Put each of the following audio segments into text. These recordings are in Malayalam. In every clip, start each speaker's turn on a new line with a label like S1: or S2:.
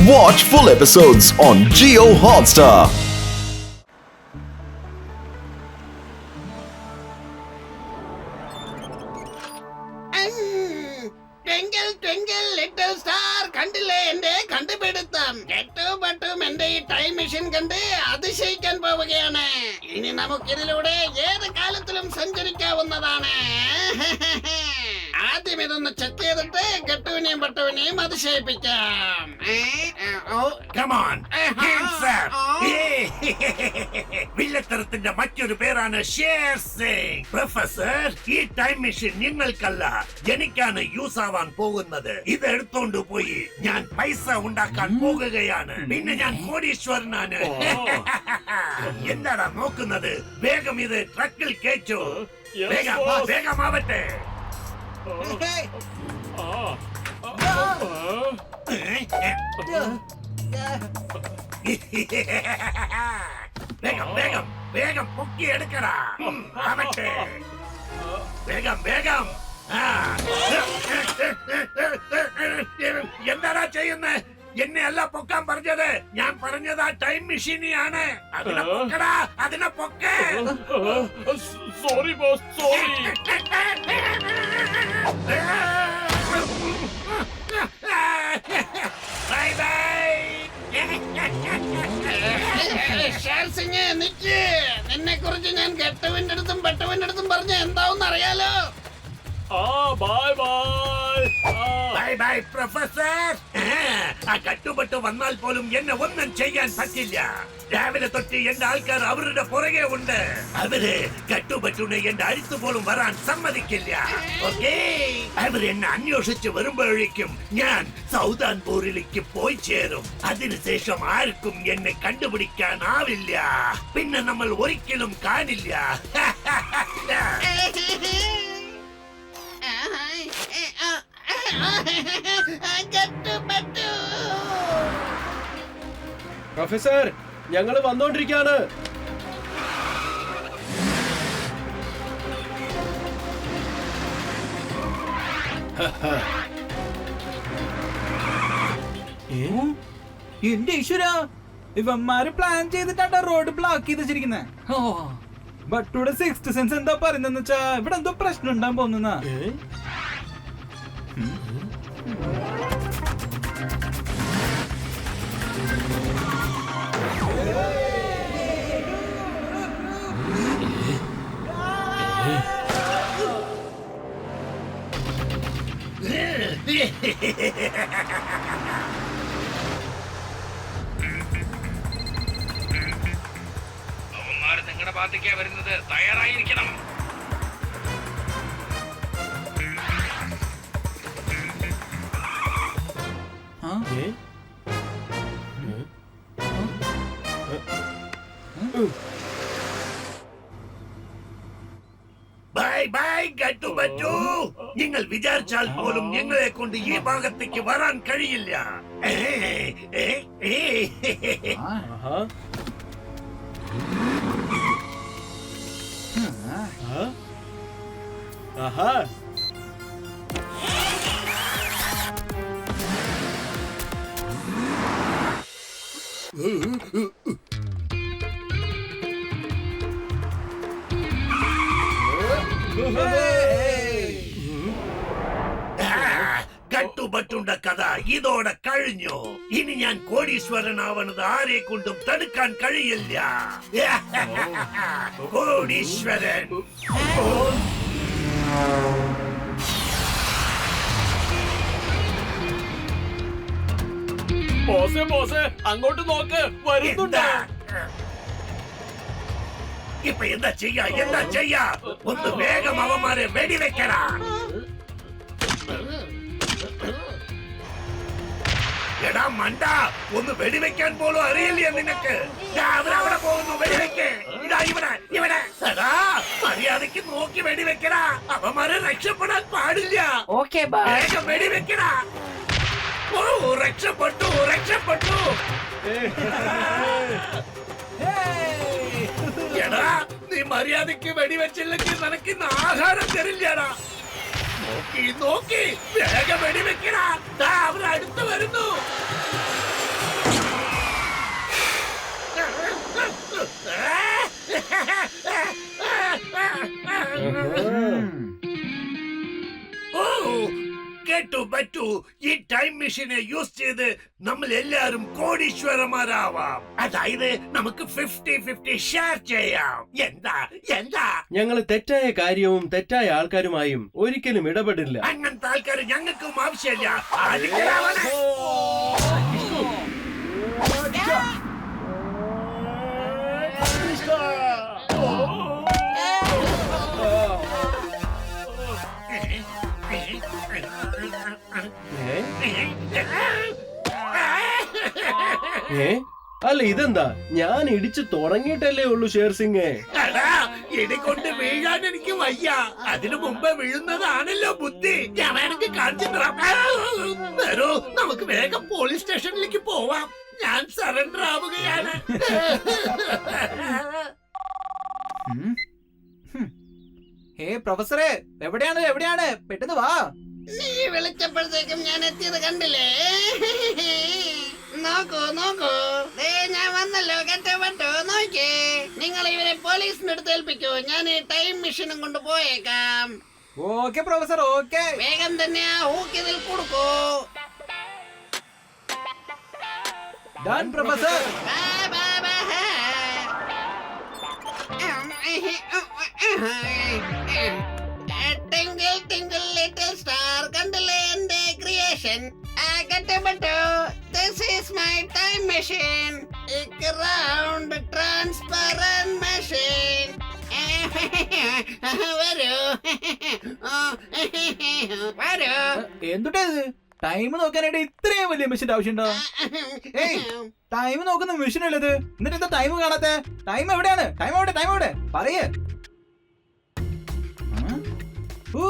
S1: Watch full episodes on Jio Hotstar.
S2: Twinkle twinkle little star, കണ്ടില്ലേ എന്റെ കണ്ടുപിടുത്തം. കെട്ടുപട്ടും എന്റെ ഈ ടൈം മെഷീൻ കണ്ട് അതിശയിക്കാൻ പോവുകയാണ്. ഇനി നമുക്കിതിലൂടെ ഏത് കാലത്തിലും സഞ്ചരിക്കാവുന്നതാണ്. ആദ്യം ഇതൊന്ന് ചെക്ക് ചെയ്തിട്ട് കെട്ടുവിനെയും പട്ടുവിനെയും അതിശയിപ്പിക്കാം.
S3: വില്ലത്തരത്തിന്റെ മറ്റൊരു പേരാണ് ഷേർ സിംഗ്. പ്രൊഫസർ, ഈ ടൈം മെഷീൻ നിങ്ങൾക്കല്ല എനിക്കാണ് യൂസ് ആവാൻ പോകുന്നത്. ഇത് എടുത്തോണ്ട് പോയി ഞാൻ പൈസ ഉണ്ടാക്കാൻ പോകുകയാണ്. പിന്നെ ഞാൻ കോടീശ്വരനാണ്. എന്താടാ നോക്കുന്നത്? വേഗം ഇത് ട്രക്കിൽ കയറ്റു. വേഗമാവട്ടെ. വേഗം പൊക്കി എടുക്കടാ. ആവട്ടെ. വേഗം. എന്താടാ ചെയ്യുന്നത്? എന്നെ അല്ല പൊക്കാൻ പറഞ്ഞത്. ഞാൻ പറഞ്ഞത് ആ ടൈം മെഷീനെയാണ്. അതിനെ പൊക്കേ.
S4: Sorry boss, sorry.
S3: Bye bye.
S2: നിന്നെ കുറിച്ച് ഞാൻ കെട്ടുവിന്റെ അടുത്തും പെട്ടുവിന്റെ അടുത്തും പറഞ്ഞ എന്താവെന്ന് അറിയാലോ.
S3: Bye professor. ആ കട്ടുപെട്ട് വന്നാൽ പോലും എന്നെ ഒന്നും ചെയ്യാൻ പറ്റില്ല. രാവിലെ തൊട്ട് എന്റെ ആൾക്കാർ അവരുടെ പുറകെ ഉണ്ട്. അവര് കട്ടുപെട്ടുനെ എന്റെ അടുത്ത് പോലും വരാൻ സമ്മതിക്കില്ല. ഓക്കേ, അവര് എന്നെ അന്വേഷിച്ച് വരുമ്പോഴേക്കും ഞാൻ സൗദാൻപൂരിലേക്ക് പോയി ചേരും. അതിനുശേഷം ആർക്കും എന്നെ കണ്ടുപിടിക്കാനാവില്ല. പിന്നെ നമ്മൾ ഒരിക്കലും കാണില്ല.
S4: പ്രൊഫസർ, ഞങ്ങൾ വന്നോണ്ടിരിക്കാണ്.
S5: എന്റെ ഈശ്വര, ഇവന്മാര് പ്ലാൻ ചെയ്തിട്ടാണ് റോഡ് ബ്ലോക്ക് ചെയ്ത് വെച്ചിരിക്കുന്നത്. ബട്ടൂടെ സിക്സ്ത് സെൻസ് എന്താ പറയുന്നെന്ന് വെച്ചാ ഇവിടെ എന്തോ പ്രശ്നം ഉണ്ടാകാൻ പോകുന്ന.
S6: നിങ്ങളുടെ ഭാഗത്തേക്കാ വരുന്നത്. തയ്യാറായിരിക്കണം.
S3: ബൈ കട്ടുപറ്റു. നിങ്ങൾ വിചാരിച്ചാൽ പോലും ഞങ്ങളെ കൊണ്ട് ഈ ഭാഗത്തേക്ക് വരാൻ കഴിയില്ല. കട്ടുപറ്റുണ്ട കഥ ഇതോടെ കഴിഞ്ഞു. ഇനി ഞാൻ കോടീശ്വരനാവണത് ആരെ കൊണ്ടും തടുക്കാൻ കഴിയില്ല. കോടീശ്വരൻ.
S4: ബോസേ, അങ്ങോട്ട് നോക്ക്, വരുന്നുണ്ട്.
S3: ഇപ്പൊ എന്താ ചെയ്യാ? ഒന്ന് വേഗം അവന്മാരെ വെടിവെക്കടാ. എടാ മണ്ട, ഒന്ന് വെടിവെക്കാൻ പോലും അറിയില്ല നിനക്ക്. അവരവിടെ പോകുന്നു. വെടിവെക്ക്. ഇവിടെ മര്യാദക്ക് നോക്കി വെടിവെക്കടാ. അവന്മാരെ രക്ഷപ്പെടാൻ പാടില്ല. വേഗം വെടിവെക്കടാ. രക്ഷപ്പെട്ടു. എടാ, നീ മര്യാദക്ക് വെടിവെച്ചില്ലെങ്കിൽ നിനക്ക് ഇന്ന് ആഹാരം തരില്ലടാ. നോക്കി വേഗം വെടിവെക്കടാ. അവരടുത്ത് വരുന്നു. മെഷീനെ യൂസ് ചെയ്ത് നമ്മൾ എല്ലാവരും കോടീശ്വരന്മാരാവാം. അതായത് നമുക്ക് 50-50 ഷെയർ ചെയ്യാം. എന്താ എന്താ?
S4: ഞങ്ങൾ തെറ്റായ കാര്യവും തെറ്റായ ആൾക്കാരുമായും ഒരിക്കലും ഇടപെടില്ല.
S3: അങ്ങനത്തെ ആൾക്കാർ ഞങ്ങൾക്കും ആവശ്യമില്ല. ആദിക്കലാവനെ.
S4: അല്ല ഇതെന്താ? ഞാൻ ഇടിച്ചു തുടങ്ങിയിട്ടല്ലേ ഉള്ളൂ ഷേർ സിംഗ്.
S3: ഇടികൊണ്ട് വീഴാൻ എനിക്ക് വയ്യ. അതിനു മുമ്പേ വീഴുന്നതാണല്ലോ ബുദ്ധി. ഞാൻ വേണമെങ്കിൽ കാണിച്ചു തരാം. വരൂ, നമുക്ക് വേഗം പോലീസ് സ്റ്റേഷനിലേക്ക് പോവാം. ഞാൻ സറണ്ടർ ആവുകയാണ്.
S5: പ്രൊഫസറെ, എവിടെയാണ്? പെട്ടെന്ന് വാ.
S2: നീ വിളിച്ചപ്പോഴത്തേക്കും ഞാൻ എത്തിയത് കണ്ടില്ലേ? നോക്കൂ, ദേ ഞാൻ വന്നല്ലോ. കെട്ടപ്പെട്ടു നോക്കേ. നിങ്ങൾ ഇവരെ പോലീസിന് അടുത്ത് ഏൽപ്പിക്കൂ. ഞാൻ ഈ ടൈം മെഷീനും കൊണ്ട് പോയേക്കാം.
S5: Okay professor, okay.
S2: വേഗം തന്നെ ആ ഹൂക്ക് ഇതിൽ കൊടുക്കൂ.
S5: Done professor.
S2: Twinkle twinkle little star, കണ്ടില്ലേ എന്റെ creation? കെട്ടപ്പെട്ടു. This is my time machine. A round transparent machine. വരൂ.
S5: എന്തുട്ടാ ഇത്? ടൈം നോക്കാനായിട്ട് ഇത്രയും വലിയ മെഷീൻ ആവശ്യമുണ്ടോ? ഏയ്, ടൈം നോക്കുന്ന മെഷീൻ അല്ലത്. എന്നിട്ട് എന്താ ടൈം കാണാത്തെ? ടൈം എവിടെയാണ്? ടൈം എവിടെ? പറയേ. ഓ,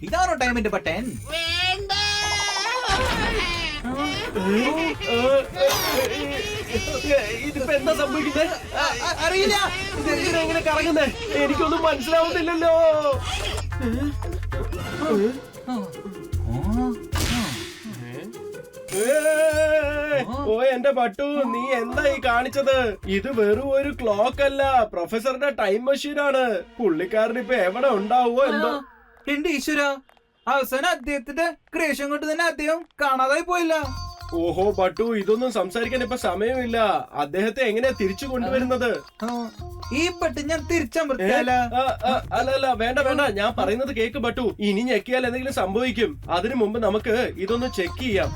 S5: ഇതാണോ ടൈമിന്റെ ബട്ടൺ?
S2: വേണ്ട.
S4: ഇതിപ്പോ എന്താ സംഭവിക്കുന്നത്?
S5: അറിയില്ല.
S4: ഇതെങ്ങനെ കറങ്ങുന്നേ? എനിക്കൊന്നും മനസ്സിലാവുന്നില്ലല്ലോ. ഓ എന്റെ പട്ടു, നീ എന്താ ഈ കാണിച്ചത്? ഇത് വെറും ഒരു ക്ലോക്ക് അല്ല, പ്രൊഫസറുടെ ടൈം മെഷീനാണ്. പുള്ളിക്കാരൻ ഇപ്പൊ എവിടെ ഉണ്ടാവോ എന്തോ.
S5: എന്റെ ഈശ്വര, അവസാനം അദ്ദേഹത്തിന്റെ ക്രിയേഷൻ കൊണ്ട് തന്നെ അദ്ദേഹം കാണാതായി പോയില്ല.
S4: ഓഹോ പട്ടു, ഇതൊന്നും സംസാരിക്കാൻ ഇപ്പൊ സമയമില്ല. അദ്ദേഹത്തെ എങ്ങനെയാ തിരിച്ചു കൊണ്ടുവരുന്നത്?
S5: ഈ ബട്ടൺ ഞാൻ തിരിച്ചമർത്തിയാല?
S4: അല്ല വേണ്ട, ഞാൻ പറയുന്നത് കേക്ക് പട്ടു. ഇനി ഞെക്കിയാൽ എന്തെങ്കിലും സംഭവിക്കും. അതിനു മുമ്പ് നമുക്ക് ഇതൊന്ന് ചെക്ക് ചെയ്യാം.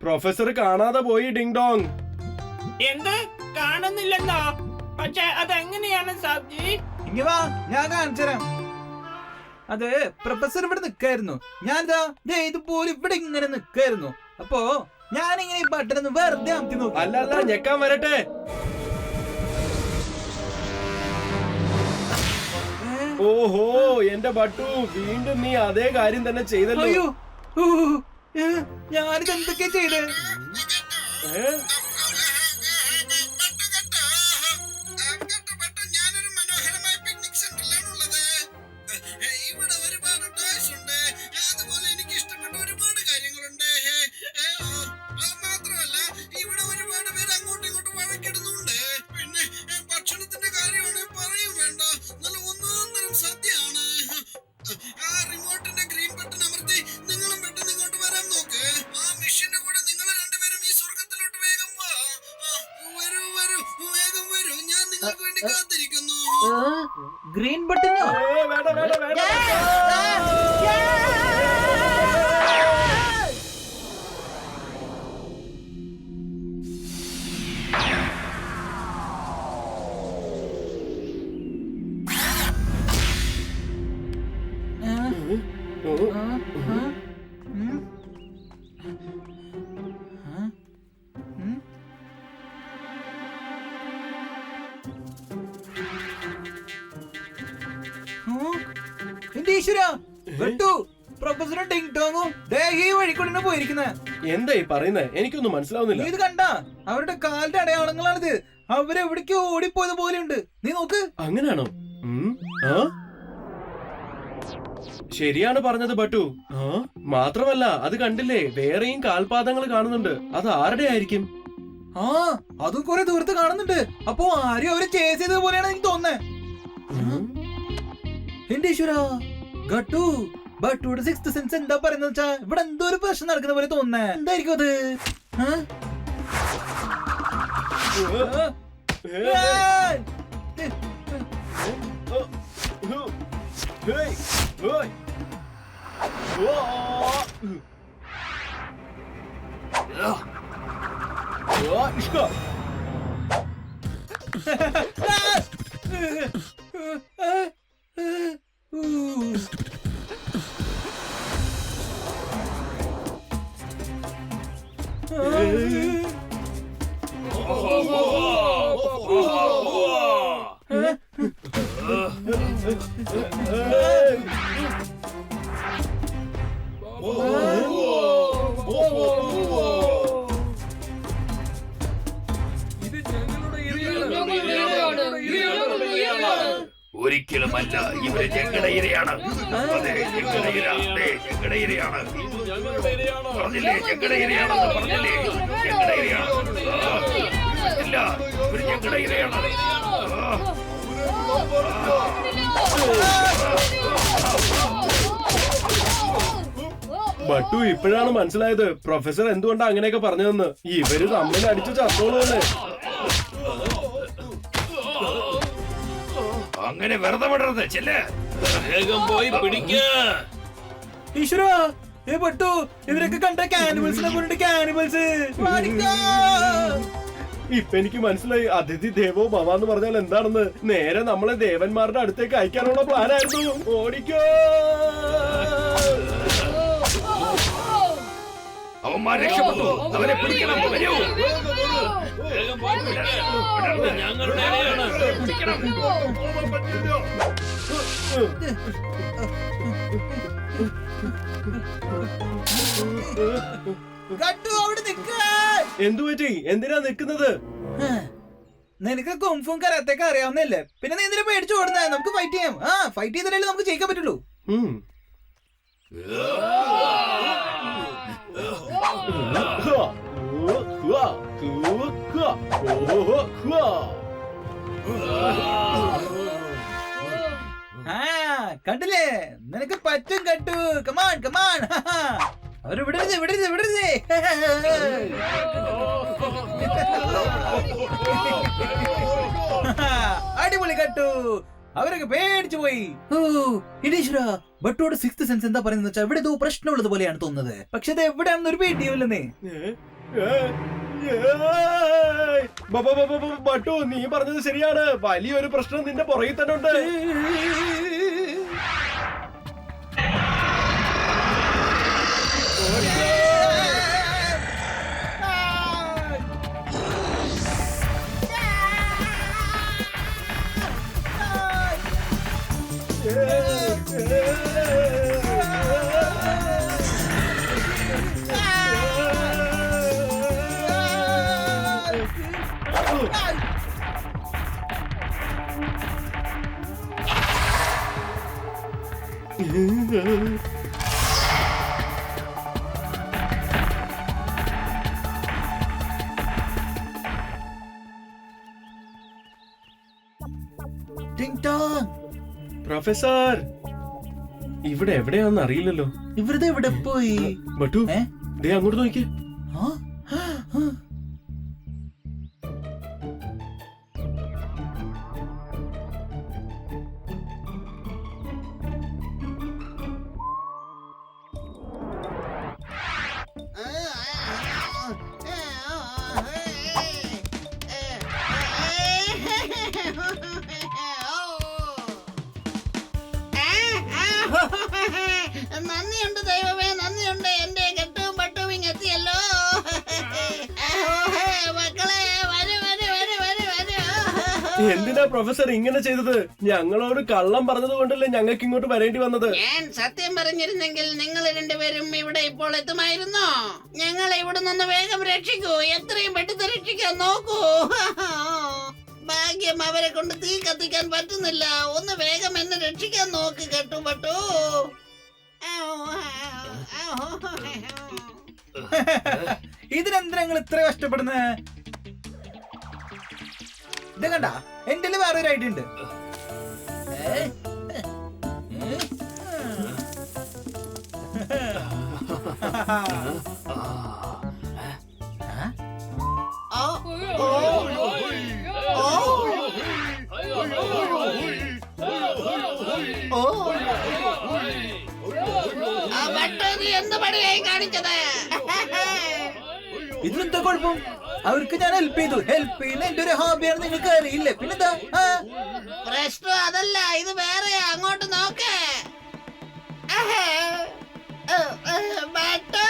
S4: പ്രൊഫസർ കാണാതെ പോയി ഡിങ് ഡോങ്.
S7: എന്ത് കാണുന്നില്ലെന്നോ? പക്ഷെ അതെങ്ങനെയാണ് സാബ്ജി?
S5: ഇങ്ങ വാ, ഞാൻ കാണിച്ചുതരാം. അത് പ്രൊഫസർ ഇവിടെ നിക്കായിരുന്നു. ഞാനിതാ ഇതുപോലെ ഇവിടെ ഇങ്ങനെ നിക്കായിരുന്നു. അപ്പോ ഞാനിങ്ങനെ ഈ ബട്ടൺ ഒന്ന് വെറുതെ അമത്തി നോക്കി.
S4: അല്ല ഞെക്കാൻ വരട്ടെ. ഓഹോ എന്റെ ബട്ടു, വീണ്ടും നീ അതേ കാര്യം തന്നെ ചെയ്തല്ലോ.
S5: അയ്യോ, ഞാനിത് എന്തൊക്കെയാ ചെയ്തേ?
S2: ഞാനൊരു മനോഹരമായ പിക്നിക് സെന്ററിലാണുള്ളത്. ഇവിടെ ഒരുപാട് ടോയ്സ് ഉണ്ട്. അതുപോലെ എനിക്ക് ഇഷ്ടപ്പെട്ട ഒരുപാട് കാര്യങ്ങളുണ്ട്. മാത്രമല്ല ഇവിടെ ഒരുപാട് പേര് അങ്ങോട്ടും ഇങ്ങോട്ടും വഴക്കിടുന്നുണ്ട്. പിന്നെ ഭക്ഷണത്തിന്റെ കാര്യമാണ്, പറയും വേണ്ട. നല്ല ഒന്നാന്തരം സദ്യയാണ്. ആ റിമോട്ടിന്റെ ഗ്രീൻ ബട്ടൺ അമർത്തി നിങ്ങളും പെട്ടെന്ന് ഇങ്ങോട്ട് വരാൻ നോക്ക്. ആ മെഷീന്റെ കൂടെ നിങ്ങൾ രണ്ടുപേരും ഈ സ്വർഗത്തിലോട്ട് വേഗം വാ. വരൂ വേഗം വരൂ. ഞാൻ നിങ്ങൾക്ക് വേണ്ടി കാത്തിരിക്കുന്നു.
S5: ഗ്രീൻ ബട്ടണോ?
S4: വേണ്ട.
S5: എന്റെ ഈശ്വര, പ്രൊഫസർ ഡിങ് ഡോങ്ങും ഈ വഴിക്കൂടെ പോയിരിക്കുന്നത്.
S4: എന്താ ഈ പറയുന്നേ? എനിക്കൊന്നും മനസ്സിലാവുന്നില്ല.
S5: ഇത് കണ്ട, അവരുടെ കാലിന്റെ അടയാളങ്ങളാണിത്. അവരെവിടേക്ക് ഓടിപ്പോയത് പോലെയുണ്ട്. നീ നോക്ക്.
S4: അങ്ങനാണോ? ശരിയാണ് പറഞ്ഞത് ബട്ടു. മാത്രമല്ല അത് കണ്ടില്ലേ, വേറെയും കാൽപാദങ്ങൾ കാണുന്നുണ്ട്. അത് ആരുടെ ആയിരിക്കും?
S5: അതും കുറെ ദൂരത്ത് കാണുന്നുണ്ട്. അപ്പൊ ആരും അവരെ ചേസ് ചെയ്തത് പോലെയാണ് എനിക്ക് തോന്നുന്നത്. എന്റെ ഈശ്വര ഗട്ടു ബട്ടുടെ സിക്സ്ത് സെൻസ് എന്താ പറയുന്നത് വെച്ചാ ഇവിടെ എന്തോ ഒരു പ്രശ്നം നടക്കുന്ന പോലെ തോന്നുന്നേ. എന്തായിരിക്കും അത്?
S3: ഒരിക്കലുമല്ല, ഇവര് ഞങ്ങളുടെ ഇരയാണ്. അതെ, ഞങ്ങളുടെ ഇര. ഞങ്ങളുടെ ഇരയാണ്. പറഞ്ഞില്ലേ, ഞങ്ങളുടെ ഇരയാണെന്ന് പറഞ്ഞില്ലേ? ഞങ്ങളുടെ ഇരയാണ്. ഇല്ല, ഇവര് ഞങ്ങളുടെ ഇരയാണ്.
S4: ബട്ടു ഇപ്പോഴാണ് മനസ്സിലായത് പ്രൊഫസർ എന്തുകൊണ്ടാ അങ്ങനെയൊക്കെ പറഞ്ഞതെന്ന്. ഇവര് തമ്മിൽ അടിച്ചു ചത്തോളൂല്ലേ.
S3: അങ്ങനെ വെറുതെ വിടരുത്. ചെല്ല്, വേഗം പോയി പിടിക്ക.
S5: ഈശ്വര ബട്ടു ഇവരൊക്കെ കണ്ട കാനിമൽസിനെ പോയിട്ട് കാനിമൽസ്.
S4: ഇപ്പൊ എനിക്ക് മനസ്സിലായി അതിഥി ദേവോ ഭവ എന്ന് പറഞ്ഞാൽ എന്താണെന്ന്. നേരെ നമ്മളെ ദേവന്മാരുടെ അടുത്തേക്ക് അയക്കാനുള്ള പ്ലാനായിരുന്നു. ഓടിക്കോ.
S3: അവന്മാർ രക്ഷപ്പെട്ടു. അവരെ പിടിക്കണം. വരൂ. ഞങ്ങളുടെ ഇരയാണ്. പിടിക്കണം.
S4: എന്തു പറ്റി? എന്തിനാ നിക്കുന്നത്?
S5: നിനക്ക് കുംഫും കരാത്തൊക്കെ അറിയാവുന്നല്ലേ, പിന്നെ നീ എന്തിനാ പേടിച്ചു ഓടുന്നേ? നമുക്ക് ഫൈറ്റ് ചെയ്യാം. ഫൈറ്റ് ചെയ്തിട്ടല്ലേ നമുക്ക് ജയിക്കാൻ പറ്റുള്ളൂ. കണ്ടില്ലേ, നിനക്ക് പറ്റും കട്ടു. Come on come on. അവര് വിടരുത് വിടരുത് വിടരുത്. അടിപൊളി കട്ടു. അവരൊക്കെ പേടിച്ചു പോയി. ഇടീശ്വര ബട്ടോട് സിക്സ്ത് സെൻസ് എന്താ പറയുന്നത് വെച്ചാൽ ഇവിടെ ഏതോ പ്രശ്നമുള്ളത് പോലെയാണ് തോന്നുന്നത്. പക്ഷെ അത് എവിടെയാണെന്ന് ഒരു പേടിയുമില്ലെന്നേ.
S4: ബട്ടു നീ പറഞ്ഞത് ശരിയാണ്. വലിയൊരു പ്രശ്നം നിന്റെ പുറകിൽ തന്നെ ഉണ്ട്. പ്രൊഫസർ ഇവിടെ എവിടെയാണെന്ന് അറിയില്ലല്ലോ.
S5: ഇവരുടെ എവിടെ പോയി?
S4: ബട്ടു ദേ അങ്ങോട്ട് നോക്കിയേ.
S2: നന്ദിയുണ്ട് ദൈവമേ, നന്ദിയുണ്ട്. എന്റെ കെട്ടും പട്ടും ഇങ്ങെത്തിയല്ലോ. മക്കളെ വരൂ വരൂ വരൂ വരൂ വരൂ.
S4: എന്തിനാ പ്രൊഫസർ ഇങ്ങനെ ചെയ്തത്? ഞങ്ങളോട് കള്ളം പറഞ്ഞത് കൊണ്ടല്ലേ ഞങ്ങൾക്ക് ഇങ്ങോട്ട് വരേണ്ടി വന്നത്.
S2: ഞാൻ സത്യം പറഞ്ഞിരുന്നെങ്കിൽ നിങ്ങൾ രണ്ടുപേരും ഇവിടെ ഇപ്പോൾ എത്തുമായിരുന്നോ? ഞങ്ങളെ ഇവിടെ നിന്ന് വേഗം രക്ഷിക്കൂ. എത്രയും പെട്ടെന്ന് രക്ഷിക്കാൻ നോക്കൂ. ഭാഗ്യം അവരെ കൊണ്ട് തീ കത്തിക്കാൻ പറ്റുന്നില്ല. ഒന്ന് വേഗം എന്നെ രക്ഷിക്കാൻ നോക്ക് കെട്ടു പട്ടു.
S5: ഇതിനെന്തിനാ നിങ്ങൾ ഇത്ര കഷ്ടപ്പെടുന്നത്? ഇത് കണ്ട, എന്റെ വേറൊരു ഐഡിയ ഉണ്ട്.
S2: നീ എന്ത് പണിയായി കാണിച്ചത്?
S5: ഇതിനെന്താ കുഴപ്പം? അവർക്ക് ഞാൻ ഹെൽപ്പ് ചെയ്തു. ഹെൽപ്പ് ചെയ്യുന്ന എന്റെ ഒരു ഹോബിയാണ്, നിങ്ങൾക്ക് അറിയില്ലേ? പിന്നെന്താ?
S2: പ്രശ്നം അതല്ല, ഇത് വേറെ. അങ്ങോട്ട് നോക്ക്. ബട്ടു.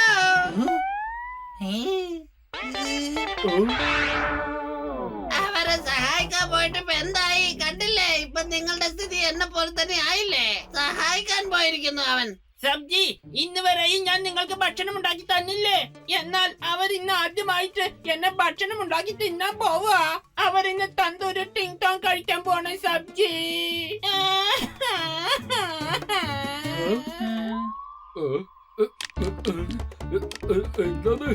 S2: അവരെ സഹായിക്കാൻ പോയിട്ട് ഇപ്പൊ എന്തായി കണ്ടില്ലേ? ഇപ്പൊ നിങ്ങളുടെ സ്ഥിതി എന്നെ പോലെ തന്നെ ആയില്ലേ? സഹായിക്കാൻ പോയിരിക്കുന്നു അവൻ.
S7: സബ്ജി, ഇന്ന് വരെയും ഞാൻ നിങ്ങൾക്ക് ഭക്ഷണം ഉണ്ടാക്കി തന്നില്ലേ? എന്നാൽ അവർ ഇന്ന് ആദ്യമായിട്ട് എന്നെ ഭക്ഷണം ഉണ്ടാക്കി തിന്നാൻ പോവാ. അവരിന്ന് തന്തൂര് ടിങ് ടോങ് കഴിക്കാൻ പോണേ സബ്ജി.
S4: എന്താണ്?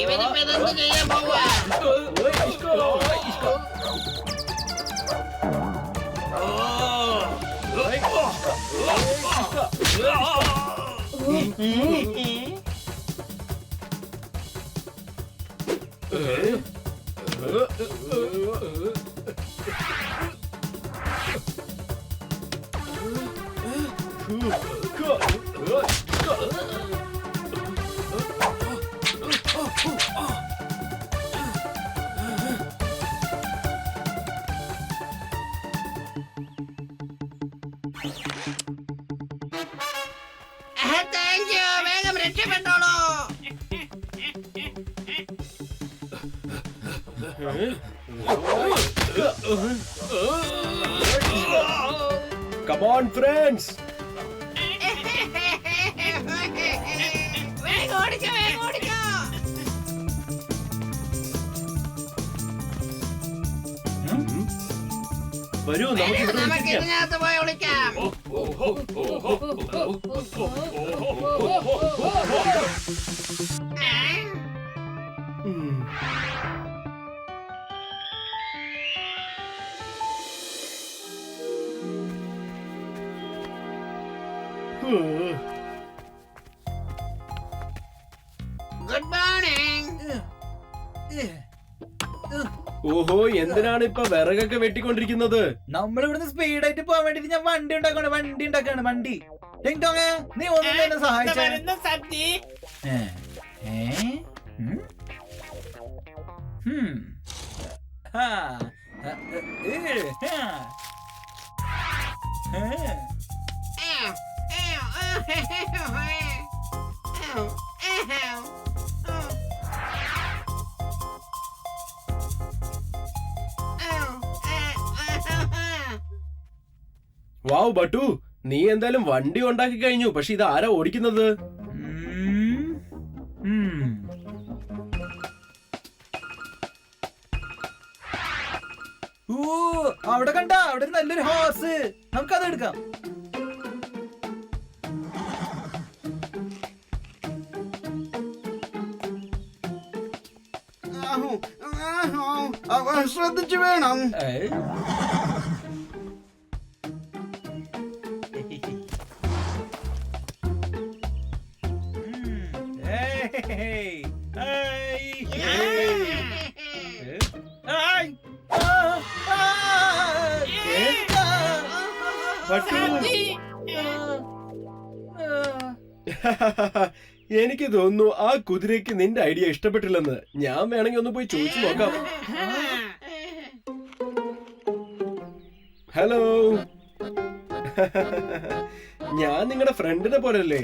S2: ഇവനിപ്പോ ഇതെന്ത് ചെയ്യാൻ പോവാ? Thank you. വേഗം രക്ഷപ്പെട്ടോളൂ.
S4: Come on, friends.
S2: വേഗം ഓടിക്കോ, വേഗം ഓടിക്കോ.
S4: വരൂ, നമുക്ക് ഇവിടെ
S2: നമുക്ക്
S4: ഇരിക്കാം.
S2: ഇതിനകത്ത് പോയി വിളിക്കാം. Good morning.
S4: ഓഹോ, എന്തിനാണ് ഇപ്പൊ വിറകൊക്കെ വെട്ടിക്കൊണ്ടിരിക്കുന്നത്?
S5: നമ്മൾ ഇവിടുന്ന് സ്പീഡായിട്ട് പോകാൻ വേണ്ടിട്ട് ഞാൻ വണ്ടി ഉണ്ടാക്കാണ് വണ്ടി. ടിങ് ടോങ്, നീ ഒന്നും എന്നെ സഹായിച്ചേ.
S7: വരുന്ന സബ്ജി.
S4: വാവ് ബട്ടു, നീ എന്തായാലും വണ്ടി ഉണ്ടാക്കി കഴിഞ്ഞു. പക്ഷെ ഇത് ആരാ ഓടിക്കുന്നത്?
S5: അവിടെ കണ്ട, അവിടെ നല്ലൊരു ഹോസ്. നമുക്കത് എടുക്കാം.
S2: ശ്രദ്ധിച്ചു വേണം.
S4: എനിക്ക് തോന്നുന്നു ആ കുതിരയ്ക്ക് നിന്റെ ഐഡിയ ഇഷ്ടപ്പെട്ടില്ലെന്ന്. ഞാൻ വേണമെങ്കിൽ ഒന്ന് പോയി ചോദിച്ചു നോക്കാം. ഹലോ, ഞാൻ നിങ്ങളുടെ ഫ്രണ്ടിനെ പോലല്ലേ?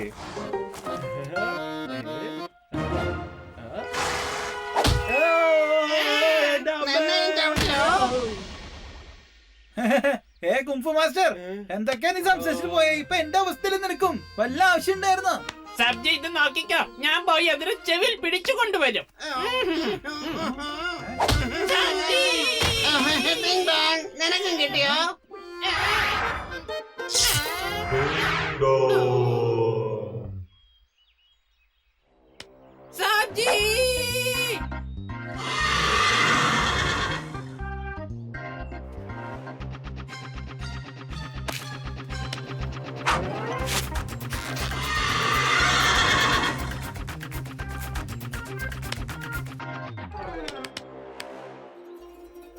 S5: കുംഫു മാസ്റ്റർ, എന്തൊക്കെയാ നീ സംശയിച്ചിട്ട് പോയ? ഇപ്പൊ എന്റെ അവസ്ഥയിൽ നിനക്കും വല്ല ആവശ്യം ഉണ്ടായിരുന്നോ?
S7: സബ്ജി, ഇത് നോക്കിക്കോ. ഞാൻ പോയി അതിന് ചെവിൽ പിടിച്ചു കൊണ്ടുവരും.
S2: നിനക്കും കിട്ടിയോ?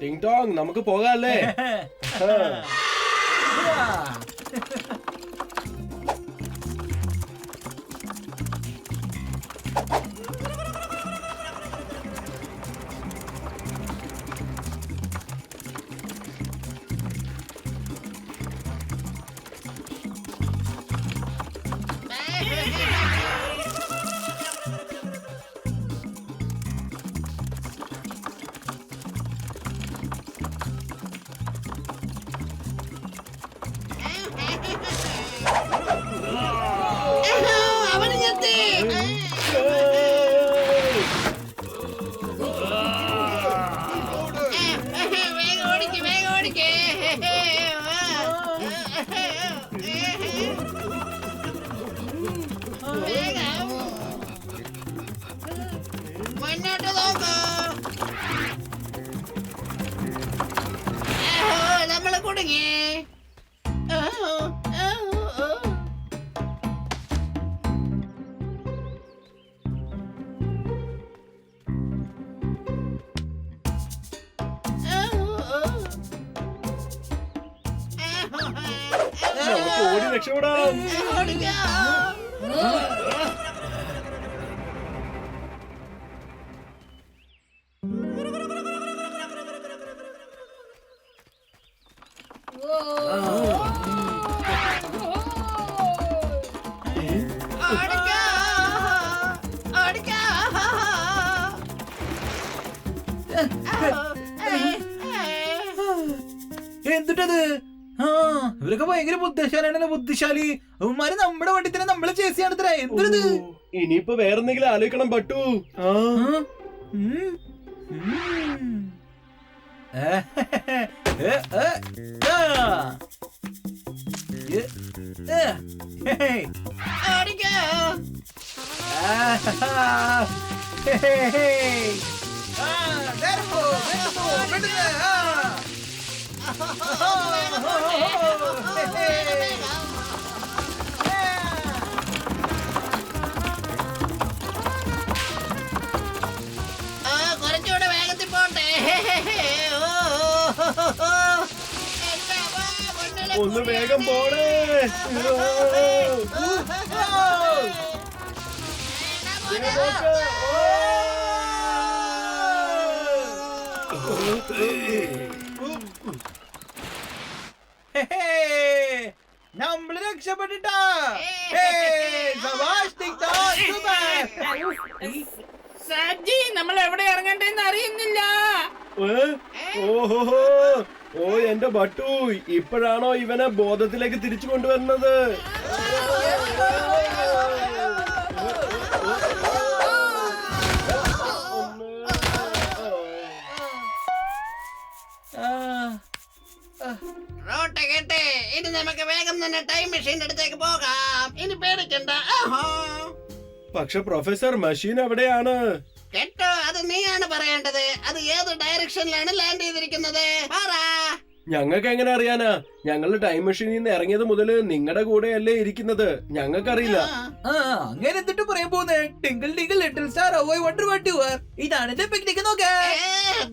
S4: ടിങ് ടോങ് നമുക്ക് പോകാല്ലേ?
S2: അവനിങ്ങെത്തി. വേഗം ഓടിക്ക്, വേഗം ഓടിക്ക്. വേഗം. മുന്നോട്ട് നോക്കൂ. നമ്മള് കുടുങ്ങി.
S4: നമുക്ക് ഓടി രക്ഷപ്പെടാം.
S5: എന്തുട്ടത്? ആ ഇവരൊക്കെ ഭയങ്കര ബുദ്ധിശാലിയാണല്ലോ. ബുദ്ധിശാലി അവന്മാര് നമ്മുടെ വണ്ടി തന്നെ നമ്മളെ ചേസ് ചെയ്യാണത്രേ. എന്തിനത്?
S4: ഇനിയിപ്പോ വേറെന്തെങ്കിലും ആലോചിക്കണം പട്ടു. ആ
S2: കുറച്ചുകൂടെ വേഗത്തിൽ പോട്ടെ.
S4: ഒന്ന് വേഗം പോണേ.
S5: നമ്മള് രക്ഷപ്പെട്ടിട്ടാ.
S7: സബ്ജി, നമ്മൾ എവിടെ ഇറങ്ങണ്ടെന്ന് അറിയുന്നില്ല.
S4: ഓഹോ ഓ എന്റെ ബട്ടു, ഇപ്പോഴാണോ ഇവനെ ബോധത്തിലേക്ക് തിരിച്ചു കൊണ്ടുവരുന്നത്?
S2: റോട്ടെ കേട്ടെ, ഇനി നമുക്ക് വേഗം തന്നെ ടൈം മെഷീന്റെ അടുത്തേക്ക് പോകാം. ഇനി പേടിക്കണ്ട.
S4: പക്ഷെ പ്രൊഫസർ, മെഷീൻ എവിടെയാണ്?
S2: കേട്ടോ, അത് നീയാണ് പറയേണ്ടത്. അത് ഏത് ഡയറക്ഷനിലാണ് ലാൻഡ് ചെയ്തിരിക്കുന്നത്? പറ.
S4: ഞങ്ങൾക്ക് എങ്ങനെ അറിയാനാ? ഞങ്ങൾ ടൈം മെഷീനിൽ നിന്ന് ഇറങ്ങിയത് മുതല് നിങ്ങളുടെ കൂടെയല്ലേ ഇരിക്കുന്നത്. ഞങ്ങൾക്കറിയില്ല.
S5: അങ്ങനെ എന്നിട്ട് പറയാൻ പോകുന്നേ? Twinkle twinkle little star how wonder what you are. ഇതാണ് എന്റെ പിക്നിക്. നോക്കേ,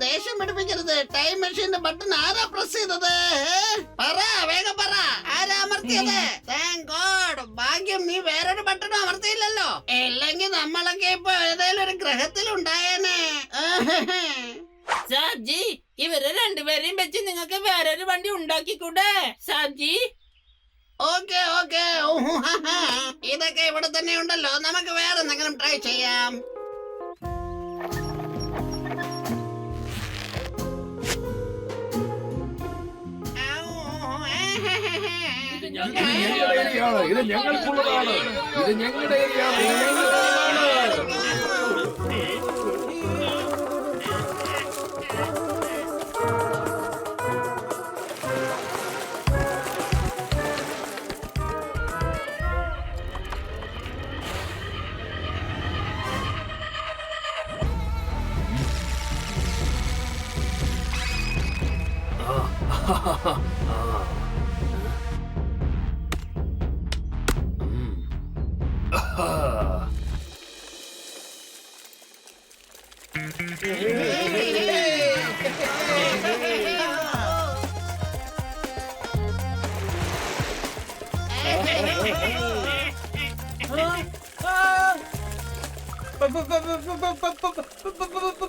S2: ദേഷ്യം പിടിപ്പിക്കരുത്. ടൈം മെഷീന്റെ ബട്ടൺ ആരാ പ്രസ് ചെയ്തത്? പറ, വേഗം പറ. ആരാ അമർത്തിയത്? താങ്ക് ഗോഡ്, ഭാഗ്യം നീ വേറൊരു ബട്ടൺ അമർത്തിയില്ലല്ലോ. ഇല്ലെങ്കിൽ നമ്മളൊക്കെ ഇപ്പൊ ഏതായാലും ഒരു ഗ്രഹത്തിലുണ്ടായേനെ.
S7: സബ്ജി, ഇവരെ രണ്ടുപേരെയും വെച്ച് നിങ്ങൾക്ക് വേറൊരു വണ്ടി ഉണ്ടാക്കിക്കൂടെ സബ്ജി?
S2: ഓക്കെ ഓക്കെ, ഇതൊക്കെ ഇവിടെ തന്നെ ഉണ്ടല്ലോ. നമുക്ക് വേറെ എന്തെങ്കിലും ട്രൈ ചെയ്യാം.
S6: ഇത് ഞങ്ങൾക്കുള്ളതാണ്. ഇത് ഞങ്ങളുടെ ഏരിയയാണ്.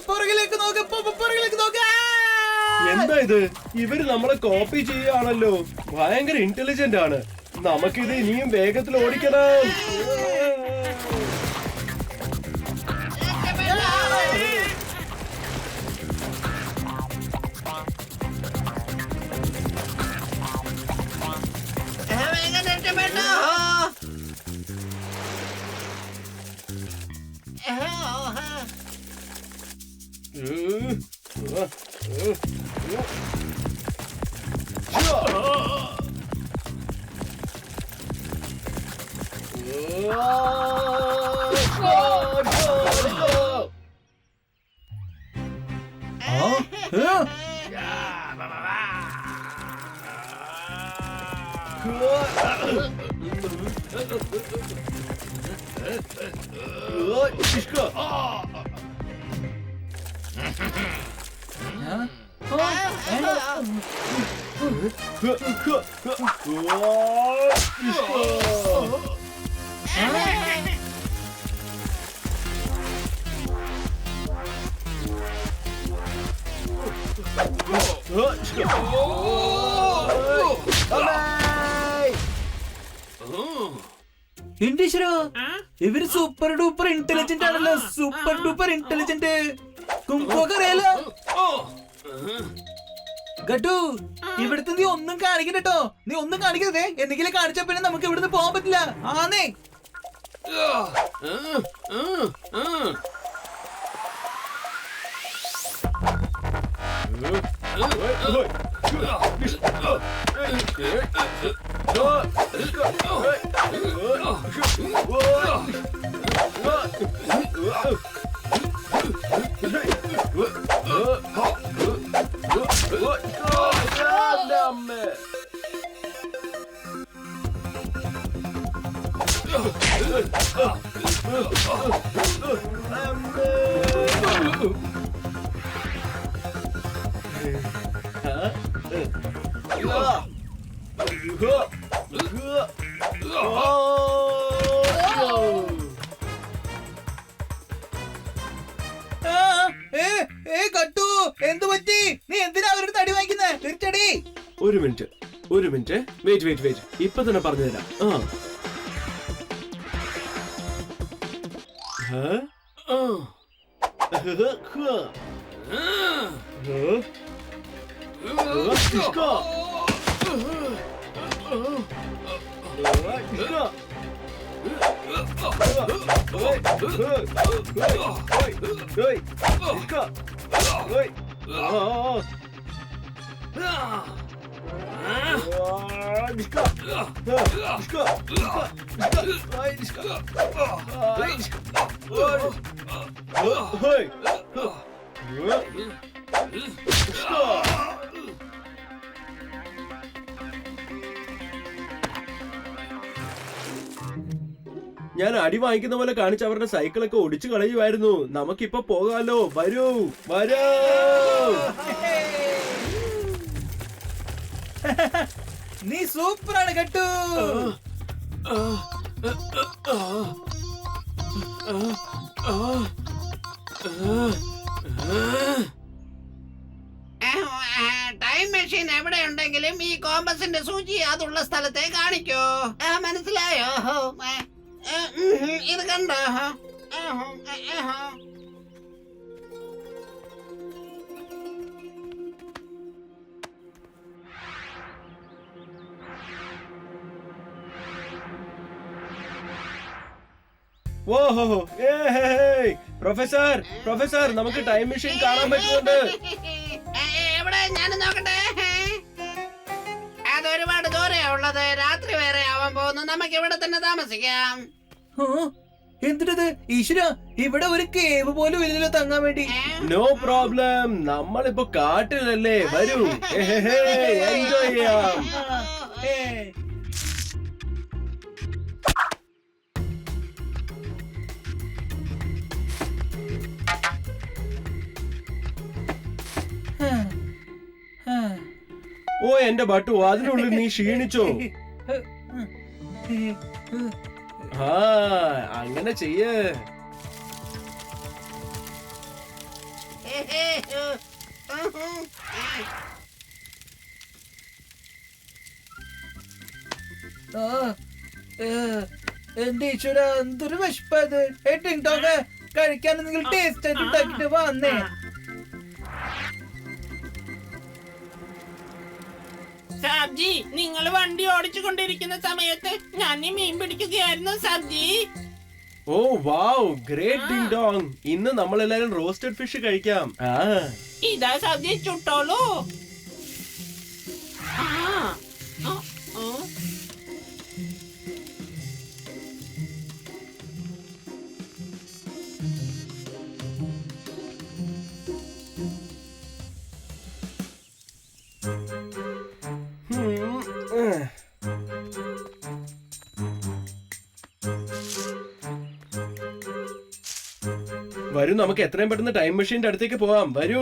S5: പുറകിലേക്ക് നോക്ക്, പുറകിലേക്ക് നോക്ക്.
S4: എന്താ ഇത്? ഇവര് നമ്മളെ കോപ്പി ചെയ്യുകയാണല്ലോ. ഭയങ്കര ഇന്റലിജന്റ് ആണ്. നമുക്കിത് ഇനിയും വേഗത്തിൽ ഓടിക്കണം.
S2: വേഗം രക്ഷപ്പെട്ടോ.
S5: ഇൻഡിഷരോ, ഇവര് സൂപ്പർ ഡൂപ്പർ ഇന്റലിജന്റ് ആണല്ലോ. Super duper intelligent. കുംഭൊക്കെ അറിയാലോ. ഗട്ടു, ഇവിടുത്തെ നീ ഒന്നും കാണിക്കട്ടോ. നീ ഒന്നും കാണിക്കരുതേ. എന്തെങ്കിലും കാണിച്ച പിന്നെ നമുക്ക് ഇവിടുന്ന് പോകാൻ പറ്റില്ല. ആന്നേ. എന്തു പറ്റി? നീ എന്തിനാ അവരുടെ തടി വാങ്ങിക്കുന്നത്? തിരിച്ചടി.
S4: ഒരു മിനിറ്റ്. വെയിറ്റ്. ഇപ്പൊ തന്നെ പറഞ്ഞു തരാം. ഞാൻ അടി വാങ്ങിക്കുന്ന പോലെ കാണിച്ച് അവരുടെ സൈക്കിളൊക്കെ ഒടിച്ചു കളയുമായിരുന്നു. നമുക്കിപ്പൊ പോകാലോ. വരൂ.
S5: നീ സൂപ്പറാണ് ഗട്ടു.
S2: ടൈം മെഷീൻ എവിടെ ഉണ്ടെങ്കിലും ഈ കോമ്പസിന്റെ സൂചി അതുള്ള സ്ഥലത്തെ കാണിക്കോ. മനസ്സിലായോ? ഇത് കണ്ടോ?
S4: ഓഹോ, പ്രൊഫസർ നമുക്ക് ടൈം മെഷീൻ കാണാൻ പറ്റുന്നുണ്ട്.
S2: എവിടെ? ഞാൻ നോക്കട്ടെ. അതൊരുപാട് ദൂരെയാ ഉള്ളത്. രാത്രി വേറെ ആവാൻ പോകുന്നു. നമുക്ക് ഇവിടെ തന്നെ താമസിക്കാം.
S5: എന്തിട്ടത് ഈശ്വര, ഇവിടെ ഒരു കേവ് പോലും ഇല്ലല്ലോ തങ്ങാൻ വേണ്ടി.
S4: No problem. നമ്മളിപ്പോ കാട്ടിലല്ലേ. വരൂ, എൻജോയ് ചെയ്യാം. ഓ എന്റെ ബട്ടു, അതിനുള്ളിൽ നീ ക്ഷീണിച്ചോ? ആ അങ്ങനെ ചെയ്യ്.
S5: എന്റെ ഈശ്വര എന്തൊരു വിശപ്പത്. ടിങ് ടോങ് കഴിക്കാൻ നിങ്ങൾ ടേസ്റ്റ് ആയിട്ട് ഉണ്ടാക്കിട്ട് വന്നേ.
S7: സാബ്ജി, നിങ്ങൾ വണ്ടി ഓടിച്ചു കൊണ്ടിരിക്കുന്ന സമയത്ത് ഞാൻ ഈ മീൻ പിടിക്കുകയായിരുന്നു സാബ്ജി.
S4: ഓ വാവ്, ഗ്രേറ്റ് ടിങ് ടോങ്. ഇന്ന് നമ്മൾ എല്ലാരും റോസ്റ്റഡ് ഫിഷ് കഴിക്കാം.
S7: ഇതാ സാബ്ജി, ചുട്ടോളൂ. ആ, ആ, ആ.
S4: വരൂ, നമുക്ക് എത്രയും പെട്ടെന്ന് ടൈം മെഷീന്റെ അടുത്തേക്ക് പോവാം. വരൂ.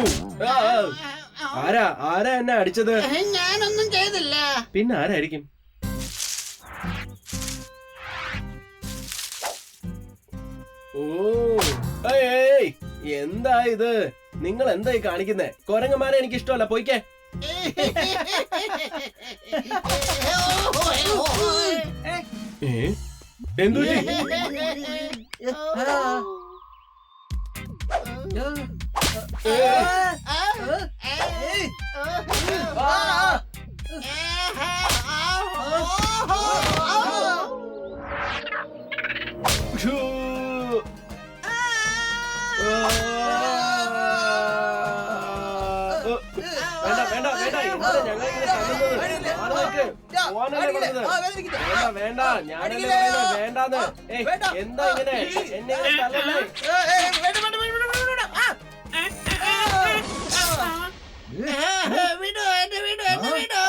S4: ആരാ എന്നെ അടിച്ചത്?
S2: ഞാനൊന്നും ചെയ്തില്ല.
S4: പിന്നെ ആരായിരിക്കും? ഓ ഏയ്, എന്താ ഇത്? നിങ്ങൾ എന്തായി കാണിക്കുന്നേ? കൊരങ്ങന്മാരെ എനിക്ക് ഇഷ്ടമല്ല, പോയിക്കേ. എന്തു വേണ്ട വേണ്ട വേണ്ട, വേണ്ട, ഞാനല്ലേ വേണ്ടാന്ന്. എന്താ ഇങ്ങനെ എന്നെ തല്ലല്ലേ?
S2: വിടോ, എന്നെ വിടോ, എന്നെ വിടോ.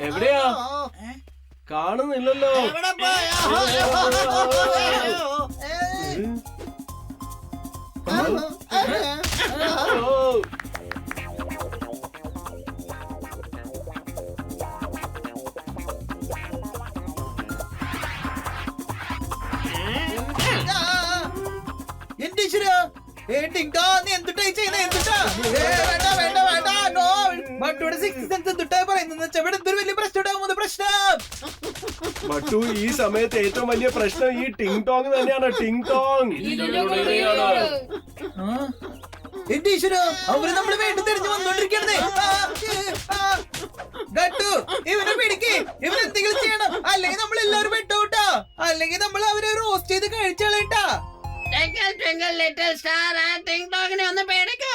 S4: എവിടെയാ? കാണുന്നില്ലല്ലോ.
S2: എവിടെ പോയോ?
S5: എന്റെ ഈശ്വര, ടിങ് ടോങ് നീ എന്തുട്ടായി ചെയ്യുന്നത്? എന്തുട്ടാ? വേണ്ട വേണ്ട വേണ്ട, നോ. ബട്ടുടെ സിക്സ് സെൻസ് എന്തുട്ടാ പറയുന്നത്? ഇവിടെ എന്തൊരു വലിയ പ്രശ്നം ഉണ്ടാകുന്നത്? പ്രശ്നം
S4: ബട്ടു, ഈ സമയത്ത് ഏറ്റവും വലിയ പ്രശ്നം ഈ ടിങ് ടോങ് തന്നെയാണ്. ടിങ് ടോങ്.
S5: എന്റെ ഈശ്വര, അവര് നമ്മള് വേണ്ടി തിരിഞ്ഞു വന്നോണ്ടിരിക്കണേ. ഗട്ടു, ഇവനെ പിടിക്ക്. ഇവനെന്തെങ്കിലും ചെയ്യണം, അല്ലെങ്കിൽ നമ്മൾ എല്ലാവരും പെട്ടോട്ടാ. അല്ലെങ്കിൽ നമ്മൾ അവരെ റോസ്റ്റ് ചെയ്ത് കഴിച്ചാളേട്ടാ.
S2: Twinkle, twinkle, little star, ആ ടിങ് ടോങ്ങിനെ ഒന്ന് പേടിക്കോ.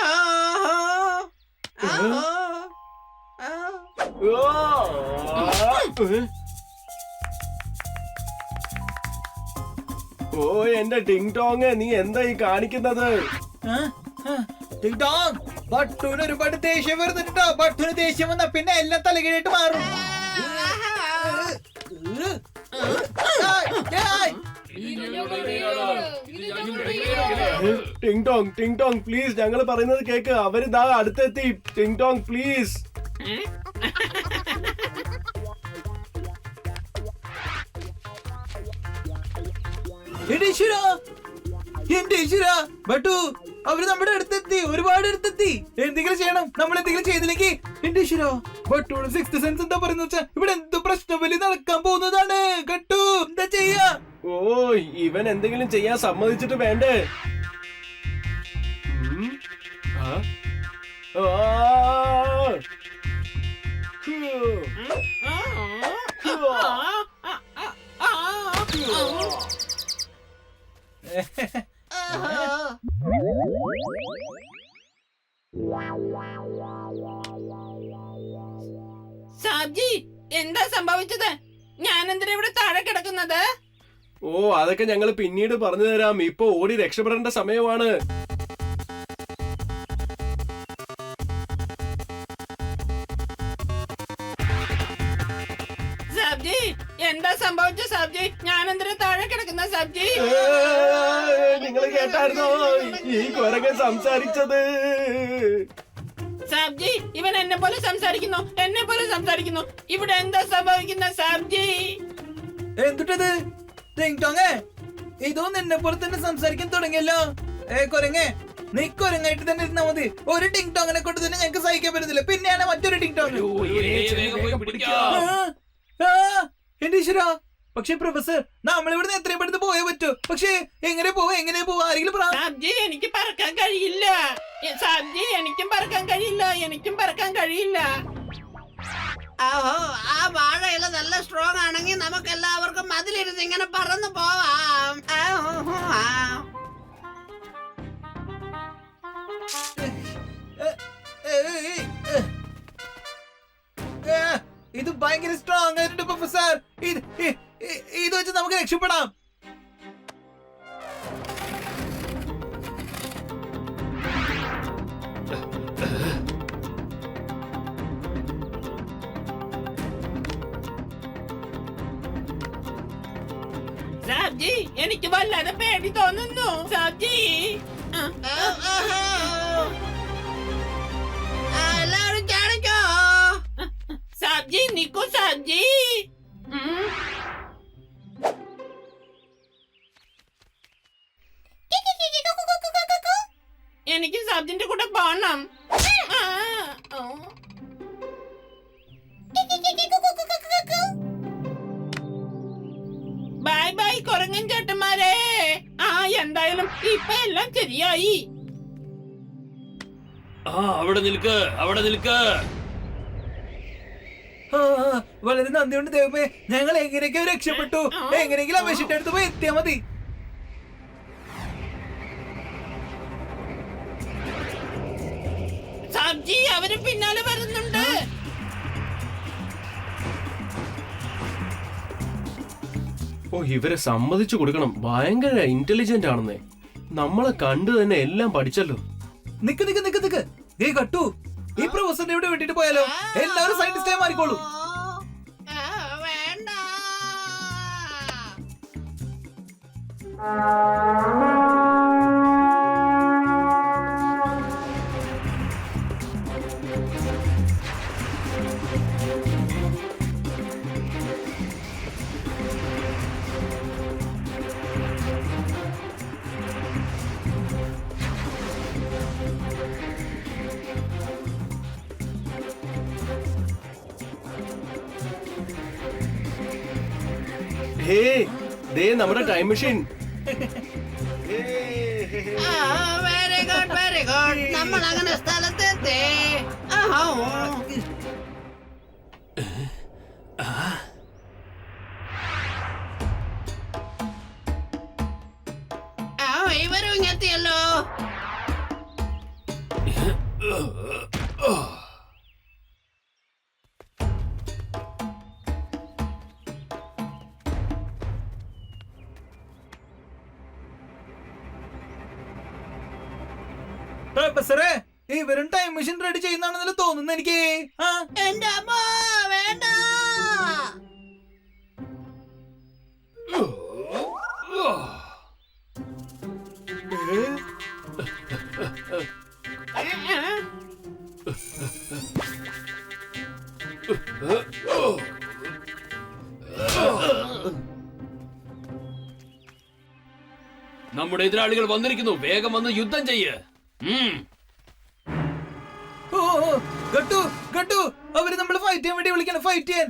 S4: ഓ എന്റെ ടിങ് ടോങ്, നീ എന്താ ഈ കാണിക്കുന്നത്?
S5: ടിങ് ടോങ്, ബട്ടുവിന് ഒരുപാട് ദേഷ്യം വരുന്നുണ്ടോ? ബട്ടുവിന് ദേഷ്യം വന്നാ പിന്നെ എല്ലാം തലകീഴായിട്ട് മാറും.
S4: ടിങ് ടോങ്, ടിങ് ടോങ് പ്ലീസ്, ഞങ്ങൾ പറയുന്നത് കേക്ക്. അവര് ദാ അടുത്തെത്തി. ടിങ് ടോങ് പ്ലീസ്.
S5: എന്റെ ഈശ്വര, ബട്ടു അവര് നമ്മുടെ അടുത്തെത്തി, ഒരുപാട് അടുത്തെത്തി. എന്തെങ്കിലും ചെയ്യണം, നമ്മൾ എന്തെങ്കിലും ചെയ്തില്ലെങ്കിൽ. എന്റെ ഈശ്വര, ബട്ടുവിടെ സിക്സ് സെൻസ് എന്താ പറയുന്ന വെച്ചാ ഇവിടെ എന്തോ പ്രശ്നം വലിയ നടക്കാൻ പോകുന്നതാണ്. ഗട്ടു എന്താ ചെയ്യാ?
S4: ഓ, ഇവൻ എന്തെങ്കിലും ചെയ്യാൻ സമ്മതിച്ചിട്ട് വേണ്ടേ?
S7: സാബ്ജി, എന്താ സംഭവിച്ചത്? ഞാൻ എന്തിനാ ഇവിടെ താഴെ കിടക്കുന്നത്?
S4: ഓ അതൊക്കെ ഞങ്ങൾ പിന്നീട് പറഞ്ഞു തരാം. ഇപ്പൊ ഓടി രക്ഷപ്പെടേണ്ട സമയമാണ്.
S7: സബ്ജി, എന്താ സംഭവിച്ച സബ്ജി? ഞാൻ എന്തിനാ താഴെ കിടക്കുന്ന സബ്ജി?
S4: നിങ്ങൾ കേട്ടായിരുന്നോ ഈ കുരങ്ങൻ സംസാരിച്ചത്?
S7: സബ്ജി, ഇവൻ എന്നെ പോലെ സംസാരിക്കുന്നു. ഇവിടെ എന്താ സംഭവിക്കുന്ന സബ്ജി?
S5: എന്തുട്ടത്? ടിങ് ടോങ്, ഇതോ നിന്നെ പോലെ തന്നെ സംസാരിക്കാൻ തുടങ്ങിയല്ലോ. കൊരങ്ങേ, നീ കൊരങ്ങായിട്ട് തന്നെ ഇരുന്നാ മതി. ഒരു ടിങ് ടോങ്ങിനെ കൊണ്ട് തന്നെ ഞങ്ങൾക്ക് സഹിക്കാൻ പറ്റത്തില്ല, പിന്നെയാണ് മറ്റൊരു ടിങ് ടോങ്. എന്റെ ഈശ്വരാ! പക്ഷെ പ്രൊഫസർ, നമ്മളിവിടുന്ന് എത്രയും പെട്ടെന്ന് പോയേ പറ്റൂ. പക്ഷേ എങ്ങനെ പോവാ ആരെങ്കിലും
S7: സബ്ജി, എനിക്ക് പറക്കാൻ കഴിയില്ല. സബ്ജി, എനിക്കും പറക്കാൻ കഴിയില്ല.
S2: ഓഹോ, ആ വാഴയില നല്ല സ്ട്രോങ് ആണെങ്കിൽ നമുക്ക് എല്ലാവർക്കും അതിലിരുന്ന് ഇങ്ങനെ പറന്നു പോവാം.
S5: ഇത് ഭയങ്കര സ്ട്രോങ് ആയിട്ടുണ്ട് പ്രൊഫസർ. ഇത് വെച്ച് നമുക്ക് രക്ഷപ്പെടാം.
S7: സബ്ജി, എനിക്ക് വല്ലാതെ പേടി തോന്നുന്നു. സബ്ജി,
S2: എല്ലാവരും ചാടിക്കോ.
S7: സബ്ജി നിക്കൂ. സബ്ജി, എനിക്ക് സബ്ജിന്റെ കൂടെ പോണം. ബൈ ബൈ കുരങ്ങൻ ചേട്ടന്മാരെ. എന്തായാലും ഇപ്പൊ എല്ലാം ശരിയായി.
S6: അവിടെ നിൽക്ക്.
S5: വളരെ നന്ദിയുണ്ട് ദൈവമേ. ഞങ്ങൾ എങ്ങനെയൊക്കെ രക്ഷപ്പെട്ടു. എങ്ങനെയെങ്കിലും അപേക്ഷിട്ട് അടുത്ത് പോയി എത്തിയാ മതി.
S7: സബ്ജി, അവര് പിന്നാലെ വരുന്നുണ്ട്.
S4: ഓ ഇവരെ സമ്മതിച്ചു കൊടുക്കണം. ഭയങ്കര ഇന്റലിജന്റ് ആണെന്നേ. നമ്മളെ കണ്ടു തന്നെ എല്ലാം പഠിച്ചല്ലോ.
S5: നിക്ക്. കട്ടു, ഈ പ്രൊഫസറിനെ ഇവിടെ വിട്ടിട്ട് പോയാലോ? എല്ലാവരും സയന്റിസ്റ്റായി മാറിക്കോളൂ.
S2: വേണ്ട.
S4: ഹേ, ദേ നമ്മുടെ ടൈം മെഷീൻ.
S2: Very good. നമ്മൾ അങ്ങനെ സ്ഥലത്തെത്തി. ഇവരും ഇങ്ങെത്തിയല്ലോ.
S5: പ്രൊഫസറെ, ഇവരും ടൈം മെഷീൻ റെഡി ചെയ്യുന്നതാണെന്നല്ലേ തോന്നുന്നു എനിക്ക്.
S2: എന്റെ അമ്മ, വേണ്ട.
S6: നമ്മുടെ എതിരാളികൾ വന്നിരിക്കുന്നു. വേഗം വന്ന് യുദ്ധം ചെയ്യ്.
S5: ഗട്ടു, അവര് നമ്മൾ ഫൈറ്റ് ചെയ്യാൻ വേണ്ടി വിളിക്കണം. ഫൈറ്റ് ചെയ്യാൻ.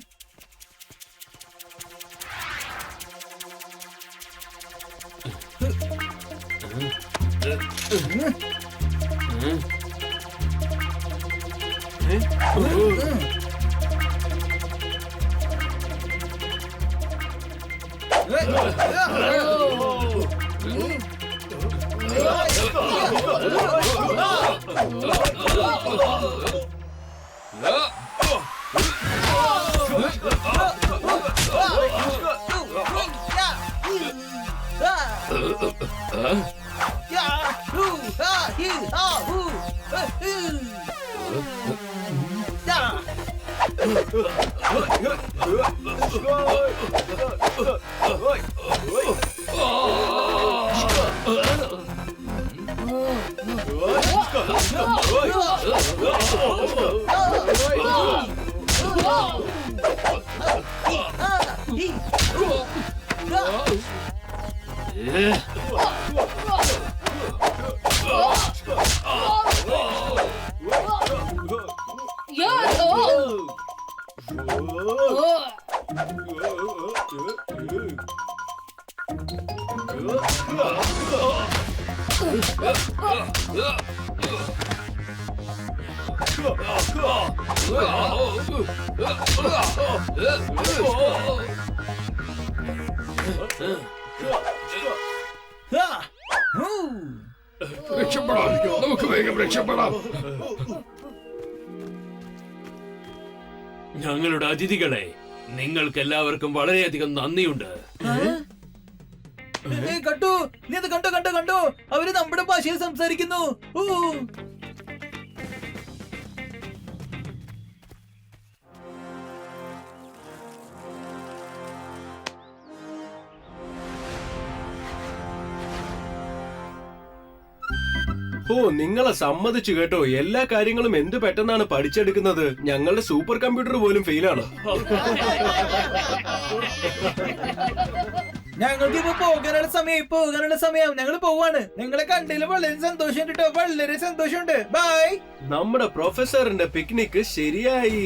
S5: യാ, ഹൂ, ഹാ, ഹി, ഹാ, ഹൂ, യാ. ഹാ, ഹൂ.
S6: രക്ഷപ്പെടാം, നമുക്ക് വേഗം രക്ഷപ്പെടാം. ഞങ്ങളുടെ അതിഥികളെ, നിങ്ങൾക്ക് എല്ലാവർക്കും വളരെയധികം നന്ദിയുണ്ട്.
S5: കണ്ടു, നീ അത് കണ്ടോ അവര് നമ്മുടെ ഭാഷയിൽ സംസാരിക്കുന്നു. ഊ.
S4: ഓ, നിങ്ങളെ സമ്മതിച്ചു കേട്ടോ. എല്ലാ കാര്യങ്ങളും എന്ത് പെട്ടെന്നാണ് പഠിച്ചെടുക്കുന്നത്. ഞങ്ങളുടെ സൂപ്പർ കമ്പ്യൂട്ടർ പോലും ഫെയിലാണ്.
S5: ഞങ്ങൾക്ക് ഇപ്പൊ പോകാനുള്ള സമയം. ഞങ്ങൾ പോവാണ്. നിങ്ങളെ കണ്ടതിൽ വളരെ സന്തോഷം കേട്ടോ, വളരെ സന്തോഷമുണ്ട്. ബൈ.
S4: നമ്മുടെ പ്രൊഫസറിന്റെ പിക്നിക് ശരിയായി.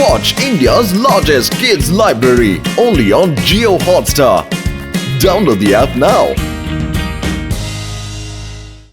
S1: Watch India's largest kids library only on Jio Hotstar. Download the app now.